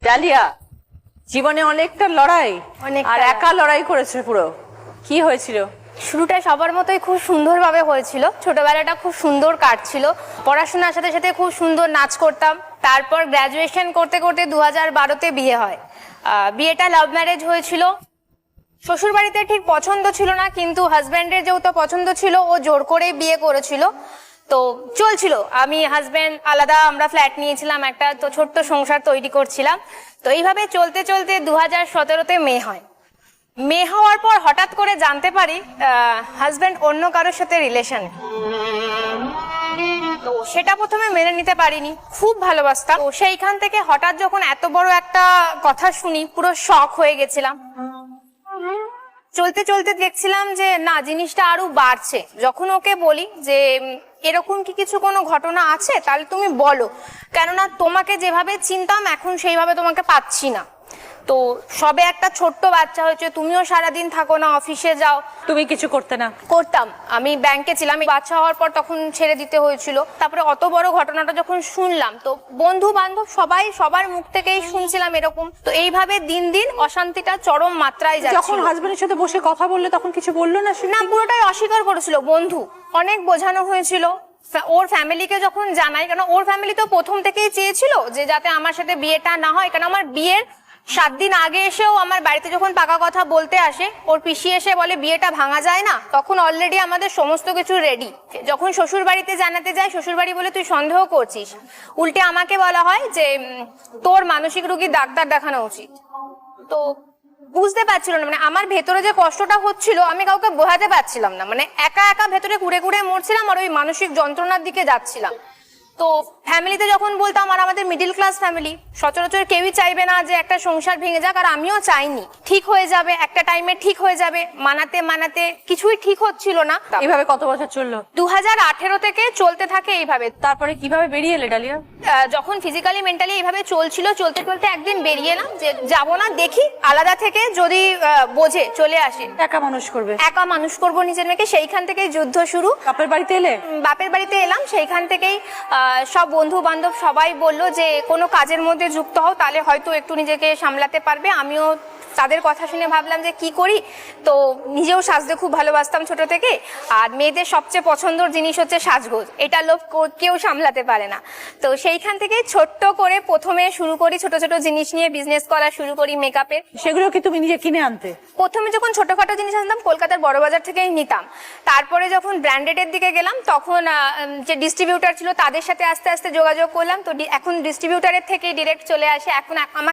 Dahlia জীবনে অনেকটা লড়াই, আর একা লড়াই করেছে পুরো। কি হয়েছিল? শুরুটা সবার মতোই খুব সুন্দরভাবে হয়েছিল। ছোটবেলাটা খুব সুন্দর কাটছিল, পড়াশোনার সাথে সাথে খুব সুন্দর নাচ করতাম। তারপর গ্র্যাজুয়েশন করতে করতে 2012-তে বিয়ে হয়। বিয়েটা লাভ ম্যারেজ হয়েছিল। শ্বশুর বাড়িতে ঠিক পছন্দ ছিল না, কিন্তু হাজব্যান্ডের যেহেতু পছন্দ ছিল, ও জোর করেই বিয়ে করেছিল। তো চলছিল, আমি হাজব্যান্ড আলাদা, আমরা ফ্ল্যাট নিয়েছিলাম একটা, তো ছোট্ট সংসার তৈরি করছিলাম। তো এইভাবে চলতে চলতে 2017-তে মেয়ে হয়। মেয়ে হওয়ার পর হঠাৎ করে জানতে পারি হাজব্যান্ড অন্য কারোর সাথে রিলেশন। তো সেটা প্রথমে মেনে নিতে পারিনি, খুব ভালোবাসতাম। তো সেইখান থেকে হঠাৎ যখন এত বড় একটা কথা শুনি, পুরো শক হয়ে গেছিলাম। চলতে চলতে দেখছিলাম যে না, জিনিসটা আরো বাড়ছে। যখন ওকে বলি যে এরকম কি কিছু কোনো ঘটনা আছে, তাহলে তুমি বলো, কেননা তোমাকে যেভাবে চিনতাম এখন সেইভাবে তোমাকে পাচ্ছি না। তো সবে একটা ছোট্ট বাচ্চা হয়েছে, তুমিও সারাদিন থাকো না, অফিসে যাও। তুমি কিছু করতে না? করতাম, আমি ব্যাংকে ছিলাম। বাচ্চা হওয়ার পর তখন ছেড়ে দিতে হয়েছিল। তারপরে অত বড় ঘটনাটা যখন শুনলাম, তো বন্ধু বান্ধব সবাই সবার মুখ থেকেই শুনছিলাম এরকম। তো এইভাবে দিন দিন অশান্তিটা চরম মাত্রায় যাচ্ছিল। যখন হাজবেন্ডের সাথে বসে কথা বললে তখন কিছু বললো না? না, পুরোটাই অস্বীকার করেছিল। বন্ধু অনেক বোঝানো হয়েছিল। ওর ফ্যামিলিকে যখন জানাই, কারণ ওর ফ্যামিলি তো প্রথম থেকেই চেয়েছিল যে যাতে আমার সাথে বিয়েটা না হয়, কারণ আমার বিয়ের 7 দিন আগে এসেও আমার বাড়িতে যখন পাকা কথা বলতে আসে, ওর পিসি এসে বলে বিয়েটা ভাঙা যায় না, তখন অলরেডি আমাদের সমস্ত কিছু রেডি। যখন শ্বশুর বাড়িতে জানাতে যায়, শ্বশুর বাড়ি বলে তুই সন্দেহ করছিস। উল্টে আমাকে বলা হয় যে তোর মানসিক রোগী ডাক্তার দেখানো উচিত। তো বুঝতে পারছিল না, মানে আমার ভেতরে যে কষ্টটা হচ্ছিল আমি কাউকে বোঝাতে পারছিলাম না। মানে একা একা ভেতরে কুড়ে কুড়ে মরছিলাম, আর ওই মানসিক যন্ত্রণার দিকে যাচ্ছিলাম। তো ফ্যামিলিতে যখন বলতাম, আর আমাদের মিডিল ক্লাস ফ্যামিলি, সচরাচর কেউই চাইবে না যে একটা সংসার ভেঙে যাক, আর আমিও চাইনি। ঠিক হয়ে যাবে একটা টাইমে, ঠিক হয়ে যাবে, মানাতে মানাতে কিছুই ঠিক হচ্ছিল না। এইভাবে কত বছর চললো? 2018 থেকে চলতে থাকে এইভাবে। তারপরে কিভাবে বেরিয়ে এলে ডালিয়া? যখন ফিজিক্যালি মেন্টালি এইভাবে চলছিল, চলতে চলতে একদিন বেরিয়ে এলাম যে যাবো না, দেখি আলাদা থেকে যদি বোঝে চলে আসে। একা মানুষ করবে, একা মানুষ করবো নিজের মেয়েকে। সেইখান থেকেই যুদ্ধ শুরু। বাপের বাড়িতে এলে? বাপের বাড়িতে এলাম। সেইখান থেকেই সব বন্ধু বান্ধব সবাই বললো যে কোনো কাজের মধ্যে যুক্ত হও, তাহলে হয়তো একটু নিজেকে সামলাতে পারবে। আমিও তাদের কথা শুনে ভাবলাম যে কি করি। তো নিজেও সাজতে খুব ভালোবাসতাম ছোট থেকে, আর মেয়েদের সবচেয়ে পছন্দের জিনিস হচ্ছে সাজগোজ। এটা লোভ কেউ সামলাতে পারে না। তো সেইখান থেকে ছোট্ট করে প্রথমে শুরু করি, ছোট ছোট জিনিস নিয়ে বিজনেস করা শুরু করি মেকআপের। সেগুলো কি তুমি নিজে কিনে আনতে? প্রথমে যখন ছোটখাটো জিনিস আনতাম কলকাতার বড় বাজার থেকেই নিতাম। তারপরে যখন ব্র্যান্ডেডের দিকে গেলাম, তখন যে ডিস্ট্রিবিউটার ছিল তাদের সাথে আস্তে আস্তে যোগাযোগ করলাম। তো এখন ডিস্ট্রিবিউটারের থেকে ডিরেক্ট চলে আসে। এখন